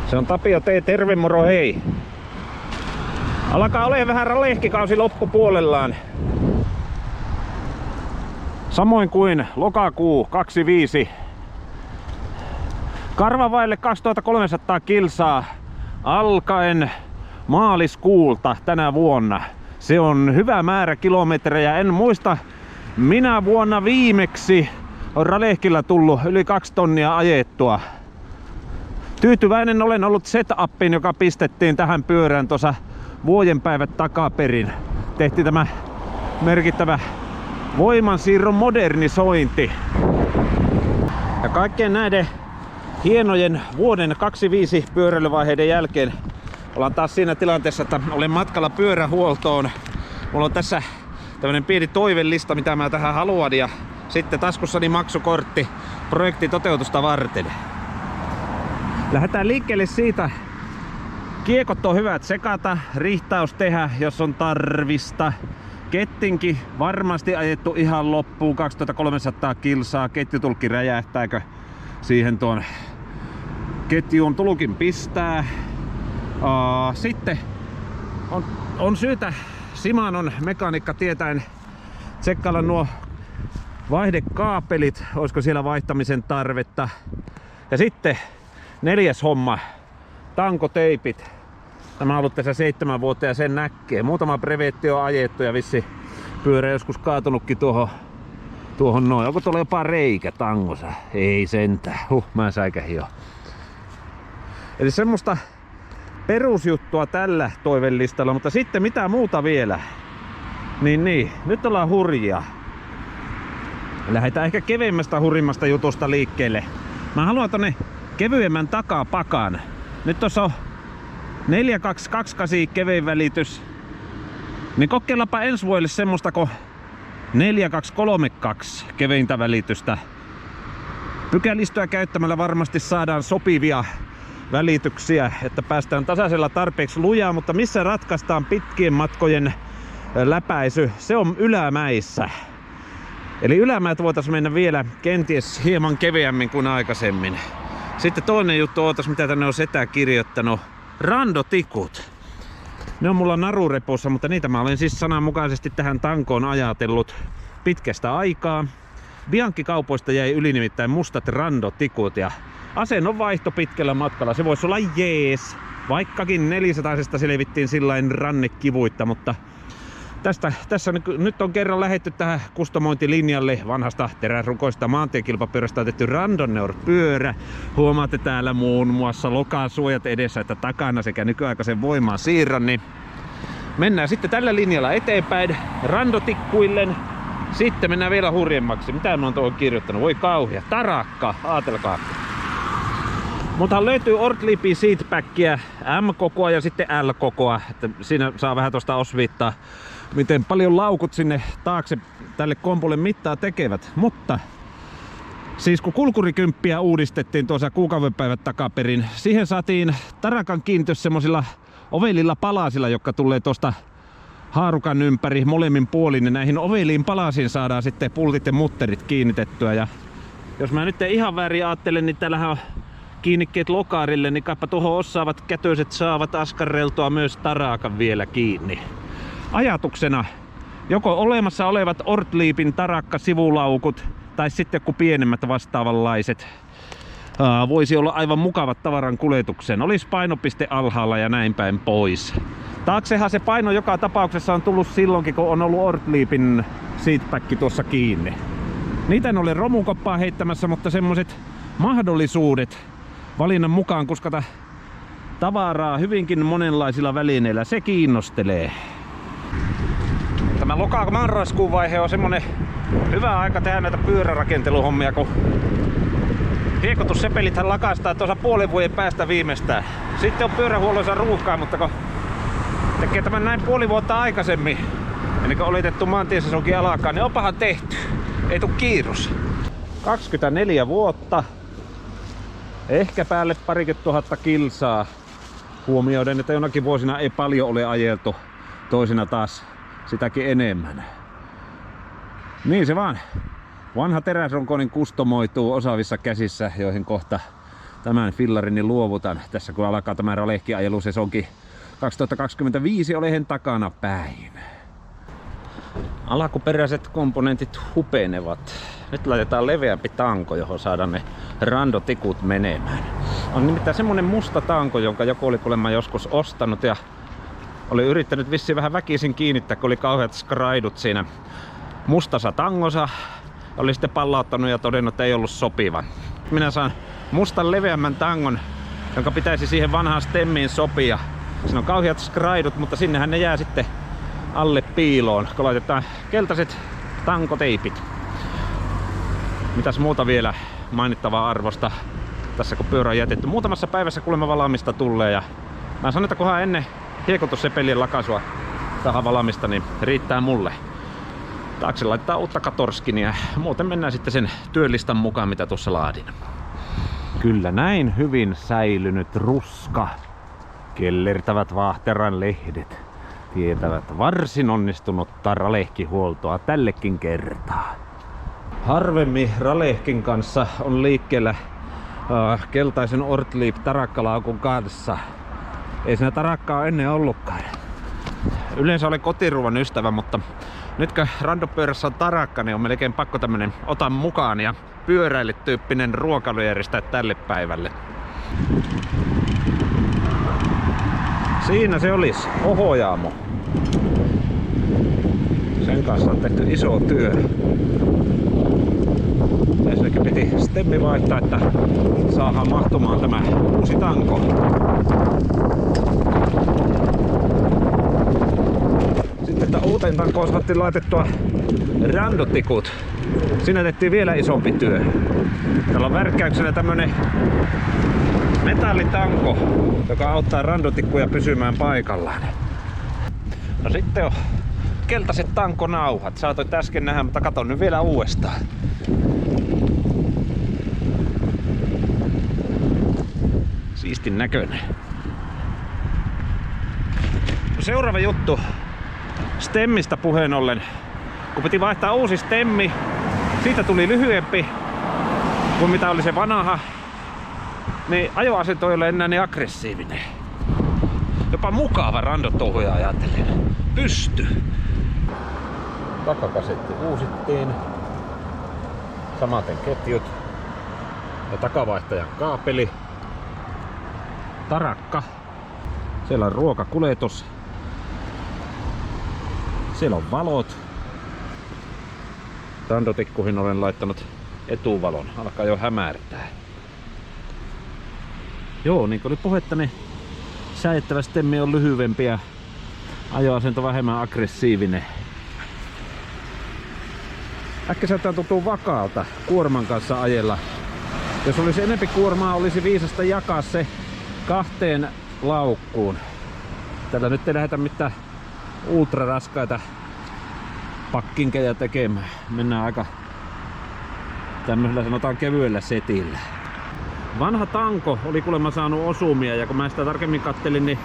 Se on Tapio T. Terve moro hei! Alkaa olemaan vähän ralehkikausi loppupuolellaan. Samoin kuin lokakuu 25. Karvavaille 2300 kilsaa alkaen maaliskuulta tänä vuonna. Se on hyvä määrä kilometrejä. En muista minä vuonna viimeksi on ralehkilla tullut yli 2 tonnia ajettua. Tyytyväinen olen ollut setuppiin, joka pistettiin tähän pyörään tuossa vuodenpäivät takaperin. Tehtiin tämä merkittävä voimansiirron modernisointi. Ja kaikkien näiden hienojen vuoden 25 pyöräilyvaiheiden jälkeen ollaan taas siinä tilanteessa, että olen matkalla pyörähuoltoon. Mulla on tässä tämmönen pieni toivelista, mitä mä tähän haluan, ja sitten taskussani maksukortti projektin toteutusta varten. Lähdetään liikkeelle siitä. Kiekot on hyvät sekata, rihtaus tehdä, jos on tarvista. Kettinki varmasti ajettu ihan loppuun, 2300 kilsaa. Ketjutulkki räjähtääkö siihen tuon ketjuun tulkin pistää. Sitten on syytä Shimanon mekaniikka tietäen tsekkailla nuo vaihdekaapelit, olisiko siellä vaihtamisen tarvetta. Ja sitten 4. homma, tankoteipit. Tämä on ollut tässä 7 vuotta ja sen näkee. Muutama brevetti on ajettu ja vissi pyörä joskus kaatunutkin tuohon noin. Onko tuolla jopa reikä tangossa? Ei sentään. Mä säikähin jo. Eli semmoista perusjuttua tällä toivellistalla, mutta sitten mitä muuta vielä? Niin, nyt ollaan hurjia. Lähdetään ehkä keveimmästä hurjimmasta jutusta liikkeelle. Mä haluan tonne kevyemmän takapakan. Nyt tossa on 4228 kevein välitys. Niin kokeillaanpa ensi vuodelle semmoista kuin 4232 keveintä välitystä. Pykälistöä käyttämällä varmasti saadaan sopivia välityksiä, että päästään tasaisella tarpeeksi lujaa, mutta missä ratkaistaan pitkien matkojen läpäisy, se on ylämäissä. Eli ylämäät voitaisiin mennä vielä kenties hieman keveämmin kuin aikaisemmin. Sitten toinen juttu, mitä tänne on setä kirjoittanut. Randotikut. Ne on mulla narurepossa, mutta niitä mä olen siis sananmukaisesti tähän tankoon ajatellut pitkästä aikaa. Bianchi-kaupoista jäi yli nimittäin mustat randotikut ja asennon vaihto pitkällä matkalla. Se voisi olla jees. Vaikkakin 400 selvittiin sillain rannekivuitta, mutta tässä nyt on kerran lähdetty tähän kustomointilinjalle vanhasta teräsrukoista maantiekilpapyörästä otettu Randonneur-pyörä. Huomaatte täällä muun muassa lokasuojat edessä että takana sekä nykyaikaisen voimaan siirron. Niin mennään sitten tällä linjalla eteenpäin randotikkuillen. Sitten mennään vielä hurjemmaksi. Mitä mä oon tuohon kirjoittanut? Voi kauhea. Tarakka, aatelkaa. Mutta löytyy Ortliipin seatbackia M-kokoa ja sitten L-kokoa. Että siinä saa vähän tuosta osviittaa, miten paljon laukut sinne taakse tälle kompulle mittaa tekevät. Mutta siis kun kulkurikymppiä uudistettiin tuossa kuukauden päivät takaperin, siihen saatiin tarakan kiinnitys semmosilla ovelilla palasilla, jotka tulee tuosta haarukan ympäri molemmin puolin. Ja näihin oveliin palasiin saadaan sitten pultit ja mutterit kiinnitettyä. Ja jos mä nyt ihan väärin ajattelen, niin täällähän on kiinnikkeet lokaarille, niin kaipa tuohon osaavat kätöiset saavat askarreltua myös tarakan vielä kiinni. Ajatuksena joko olemassa olevat Ortliipin tarakka sivulaukut tai sitten joku pienemmät vastaavanlaiset voisi olla aivan mukavat tavaran kuljetukseen. Olisi painopiste alhaalla ja näin päin pois. Taaksehan se paino joka tapauksessa on tullut silloinkin, kun on ollut Ortliipin seatback tuossa kiinni. Niitä en ole romukoppaa heittämässä, mutta semmoset mahdollisuudet valinnan mukaan kuskata tavaraa hyvinkin monenlaisilla välineillä, se kiinnostelee. Tämä loka-marraskuun vaihe on semmonen hyvä aika tehdä näitä pyörärakenteluhommia, kun hiekotussepelithän lakaistaan tuossa puolen vuoden päästä viimeistään. Sitten on pyörähuollossa ruuhkaa, mutta kun tekee tämän näin puoli vuotta aikaisemmin, ennen kuin oletettu maantiesesonki alkaa, niin onpahan tehty. Ei tuu kiirus. 24 vuotta. Ehkä päälle 20 000 kilsaa. Huomioiden, että jonakin vuosina ei paljon ole ajeltu. Toisina taas sitäkin enemmän. Niin se vaan. Vanha teräsronkoinen kustomoituu osaavissa käsissä, joihin kohta tämän fillarini luovutan tässä kun alkaa tämä ralehkiajelusesonki 2025 olehen takana päin. Alkuperäiset komponentit hupenevat. Nyt laitetaan leveämpi tanko, johon saadaan ne randotikut menemään. On nimittäin semmonen musta tanko, jonka joku oli kuulemma joskus ostanut ja oli yrittänyt vissiin vähän väkisin kiinnittää, kun oli kauheat skraidut siinä mustassa tangossa. Oli sitten pallauttanut ja todennut, että ei ollut sopiva. Minä saan mustan leveämmän tangon, jonka pitäisi siihen vanhaan stemmiin sopia. Siinä on kauheat skraidut, mutta sinnehän ne jää sitten alle piiloon, kun laitetaan keltaiset tankoteipit. Mitäs muuta vielä mainittavaa arvosta tässä kun pyörä on jätetty? Muutamassa päivässä kuulemma valmista tulee ja mä sanon, että kunhan ennen hiekotussepelien lakaisua tähän valmista, niin riittää mulle. Taakse laitetaan uutta katorskinia, muuten mennään sitten sen työlistan mukaan mitä tuossa laadin. Kyllä näin hyvin säilynyt ruska. Kellertävät Vaahteran lehdet tietävät varsin onnistunutta ralehkihuoltoa tällekin kertaa. Harvemmin ralehkin kanssa on liikkeellä keltaisen Ortlieb tarakkalaukun kanssa. Ei siinä tarakkaa ennen ollutkaan. Yleensä olen kotiruuan ystävä, mutta nyt kun randopyörässä on tarakka, niin on melkein pakko tämmönen otan mukaan ja pyöräilytyyppinen ruokailu järjestää tälle päivälle. Siinä se olisi ohojaamo. Sen kanssa on tehty iso työ. Ensinnäkin piti stemmi vaihtaa, että saadaan mahtumaan tämä uusi tanko. Sitten että uuteen tankoon saatiin laitettua randotikut. Siinä tehtiin vielä isompi työ. Täällä on värkkäyksenä tämmönen metallitanko, joka auttaa randotikkuja pysymään paikallaan. No sitten on keltaiset tankonauhat. Saatoit äsken nähdä, mutta katon nyt vielä uudestaan. Siistin näköinen. No seuraava juttu. Stemmistä puheen ollen. Kun piti vaihtaa uusi stemmi, siitä tuli lyhyempi kuin mitä oli se vanha. Niin ajoasento ei ole enää niin aggressiivinen. Jopa mukava randotouhuja ajatellen. Pysty. Takakasetti uusittiin. Samaten ketjut. Ja takavaihtajan kaapeli. Tarakka. Siellä on ruokakuljetus. Siellä on valot. Randotikkuihin olen laittanut etuvalon. Alkaa jo hämärtää. Joo, niin kuin oli puhetta, niin säittävä stemmi on lyhyempi ja ajoasento vähemmän aggressiivinen. Äkkiseltään tuntuu vakaalta kuorman kanssa ajella. Jos olisi enempi kuormaa, olisi viisasta jakaa se 2 laukkuun. Tällä nyt ei lähdetä mitään ultraraskaita pakkinkeja tekemään. Mennään aika tämmöisellä sanotaan kevyellä setillä. Vanha tanko oli kuulemma saanut osumia ja kun mä sitä tarkemmin kattelin, niin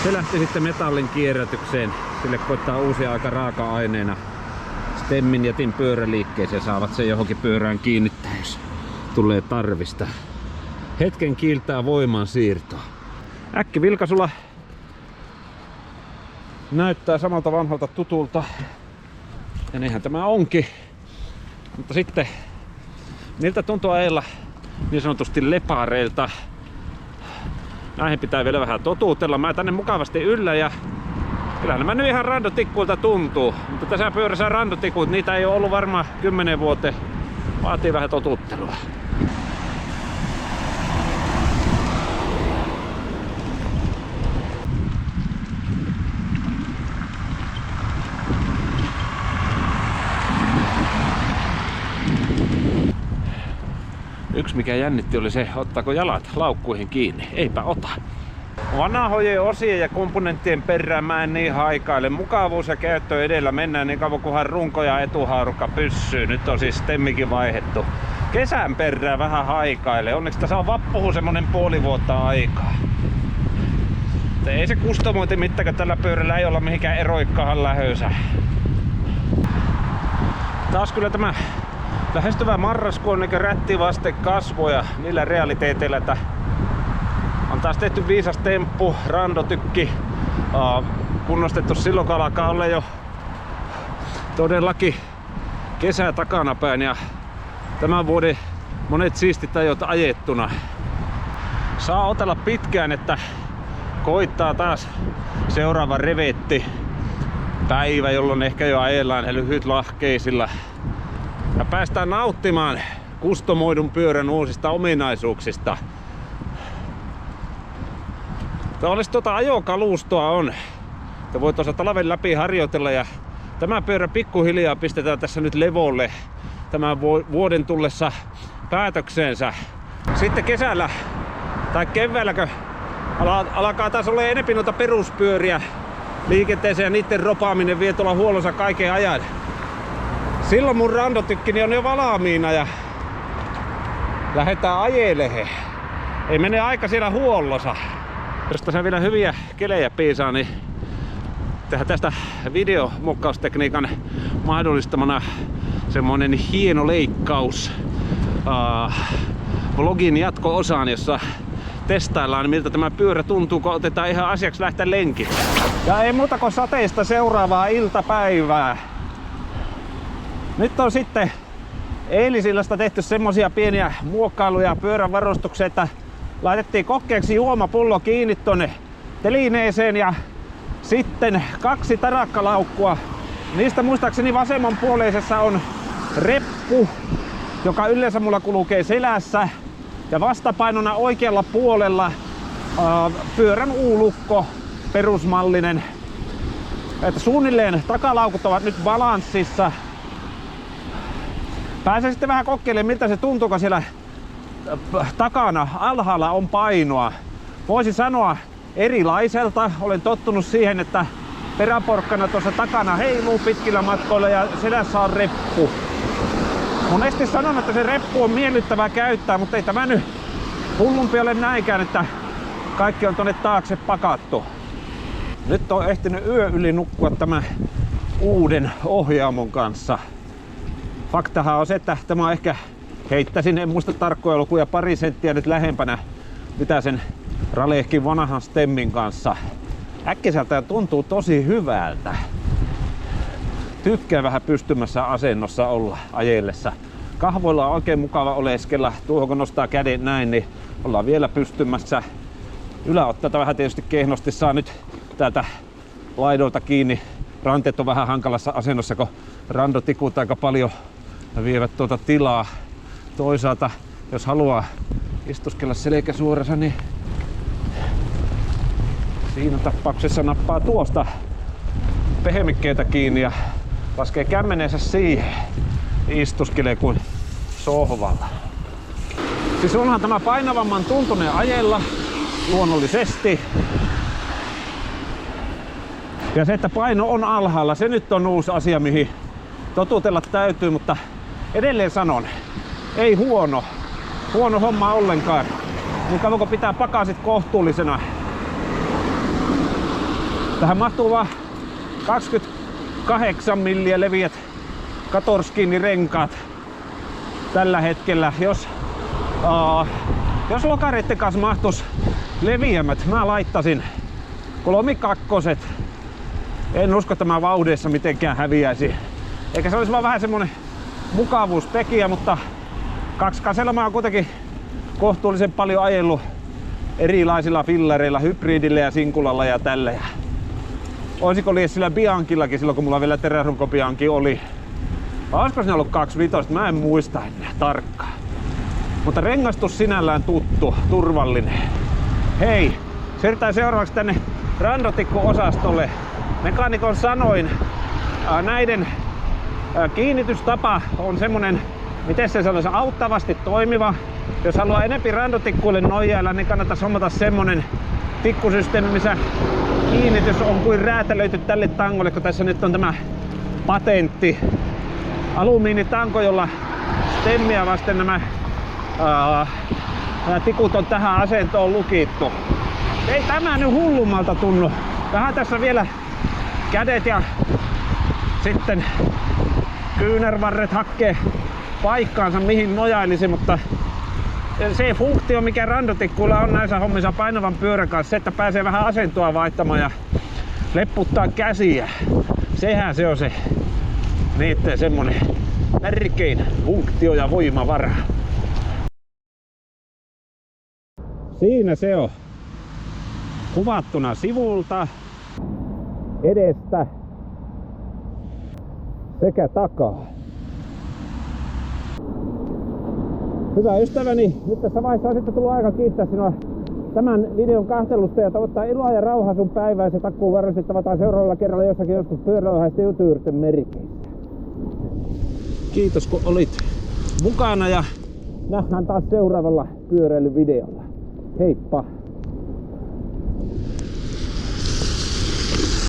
se lähti sitten metallin kierrätykseen. Sille koittaa uusia aika raaka-aineena. Stemmin jätin pyöräliikkeeseen, saavat sen johonkin pyörään kiinnittää, jos tulee tarvista. Hetken kiiltää voiman siirtoa. Äkkivilkaisulla näyttää samalta vanhalta tutulta. Ja niinhän tämä onkin. Mutta sitten miltä tuntuu ajella niin sanotusti lepareilta. Näihin pitää vielä vähän totutella. Mä tänne mukavasti yllä ja kyllähän nämä nyt ihan randotikkuilta tuntuu. Mutta tässä pyörässä randotikut, niitä ei ole ollut varmaan 10 vuoteen. Vaatii vähän totuttelua. Yksi mikä jännitti oli se, ottaako jalat laukkuihin kiinni. Eipä ota. Vanhojen osien ja komponenttien perään mä en niin haikaile. Mukavuus ja käyttö edellä mennään niin kauan kunhan runko ja etuhaarukka pyssyy. Nyt on siis stemmikin vaihdettu. Kesän perään vähän haikaile. Onneksi tässä on vappuun semmonen puoli vuotta aikaa. Ei se kustomointi mittaka tällä pyörällä ei olla mihinkään eroikkahan lähönsä. Taas kyllä tämä Lähestyvä marraskuu on niin rätti vasten kasvoja niillä realiteeteilla, että on taas tehty viisas temppu, randotykki, kunnostettu silloin, kun alkaa olla jo todellakin kesä takanapäin ja tämän vuoden monet siistit ajot ajettuna. Saa otella pitkään, että koittaa taas seuraava revetti päivä, jolloin ehkä jo ajellaan lyhytlahkeisilla. Ja päästään nauttimaan kustomoidun pyörän uusista ominaisuuksista. Olisi ajokalustoa on. Ja voi tuossa talven läpi harjoitella ja tämä pyörä pikkuhiljaa pistetään tässä nyt levolle tämän vuoden tullessa päätökseensä. Sitten kesällä tai keväällä, kun alkaa taas olla enempi noita peruspyöriä liikenteeseen ja niiden ropaaminen vie tuolla huollonsa kaiken ajan. Silloin mun randotykkini on jo valmiina ja lähdetään ajelemaan. Ei mene aika siellä huollossa. Jos tässä vielä hyviä kelejä piisaa, niin tehdään tästä videomuokkaustekniikan mahdollistamana semmonen hieno leikkaus vlogin jatko-osaan, jossa testaillaan miltä tämä pyörä tuntuu, kun otetaan ihan asiaksi lähteä lenkille. Ja ei muuta kuin sateista seuraavaa iltapäivää. Nyt on sitten eilisillasta tehty semmosia pieniä muokkailuja pyörän varustukseen, että laitettiin kokkeeksi juomapullo kiinni tonne telineeseen ja sitten 2 tarakkalaukkua. Niistä muistaakseni vasemmanpuoleisessa on reppu, joka yleensä mulla kulkee selässä. Ja vastapainona oikealla puolella pyörän U-lukko, perusmallinen. Että suunnilleen takalaukut ovat nyt balanssissa. Pääsen sitten vähän kokeilemaan, miltä se tuntuu, kun siellä takana alhaalla on painoa. Voisin sanoa erilaiselta. Olen tottunut siihen, että peräporkkana tuossa takana heiluu pitkillä matkoilla ja selässä on reppu. Monesti sanon, että se reppu on miellyttävää käyttää, mutta ei tämä nyt hullumpi ole näinkään, että kaikki on tonne taakse pakattu. Nyt on ehtinyt yö yli nukkua tämän uuden ohjaamon kanssa. Faktahan on se, että tämä on ehkä, heittäisin, en muista tarkkoja lukuja, pari senttiä nyt lähempänä mitä sen Ralehkin vanhan stemmin kanssa. Äkkiseltään tuntuu tosi hyvältä. Tykkää vähän pystymässä asennossa olla ajellessa. Kahvoilla on oikein mukava oleskella. Tuohon kun nostaa käden näin, niin ollaan vielä pystymässä. Yläotteita vähän tietysti kehnosti saa nyt täältä laidoilta kiinni. Ranteet on vähän hankalassa asennossa, kun randotikut aika paljon vievät tuota tilaa. Toisaalta, jos haluaa istuskella selkä suorassa, niin siinä tapauksessa nappaa tuosta pehmikkeitä kiinni ja laskee kämmeneensä siihen. Istuskelee kuin sohvalla. Siis onhan tämä painavamman tuntunen ajella luonnollisesti. Ja se, että paino on alhaalla, se nyt on uusi asia, mihin totutella täytyy, mutta edelleen sanon, ei huono homma ollenkaan. Niin kauan kun pitää pakasit kohtuullisena. Tähän mahtuu vaan 28 milliä leviät Katorskini-renkaat tällä hetkellä. Jos lokareiden kanssa mahtuisi leviämät, mä laittaisin 32. En usko, että mä vauhdeissa mitenkään häviäisi. Eikä se olisi vaan vähän semmonen mukavuustekijä, mutta 2-kasella mä oon kuitenkin kohtuullisen paljon ajellut erilaisilla fillareilla, hybridillä ja sinkulalla ja tällä. Olisiko liian sillä Bianchillakin silloin, kun mulla vielä teräsrunko Bianchi oli. Vai olisiko siinä ollut 25? Mä en muista enää tarkkaan. Mutta rengastus sinällään tuttu, turvallinen. Hei, siirrytään seuraavaksi tänne randotikku-osastolle. Mekaanikon sanoin, näiden kiinnitystapa on semmonen, miten se sanoisi, auttavasti toimiva. Jos haluaa enempi randotikkuille nojailla, niin kannattaisi hommata semmonen tikkusysteemi, missä kiinnitys on kuin räätälöity tälle tangolle, kun tässä nyt on tämä patentti alumiinitanko, jolla stemmiä vasten nämä tikut on tähän asentoon lukittu. Ei tämä nyt hullummalta tunnu. Vähän tässä vielä kädet ja sitten kyynärvarret hakkee paikkaansa mihin nojailisi, mutta se funktio mikä randotikkuilla on näissä hommissa painavan pyörän kanssa, se että pääsee vähän asentoa vaihtamaan ja lepputtaa käsiä. Sehän se on se niitten semmonen tärkein funktio ja voimavara. Siinä se on. Kuvattuna sivulta, edestä sekä takaa. Hyvä ystäväni, nyt tässä vaiheessa on sitten tullut aika kiittää sinua tämän videon kahtelusta ja toivottaa iloa ja rauhaa sun päivään. Se takkuu varmasti tavataan seuraavalla kerralla jossakin joskus pyöräilyhaisten YouTuberten merkeissä. Kiitos kun olit mukana ja nähdään taas seuraavalla pyöräilyvideolla. Heippa!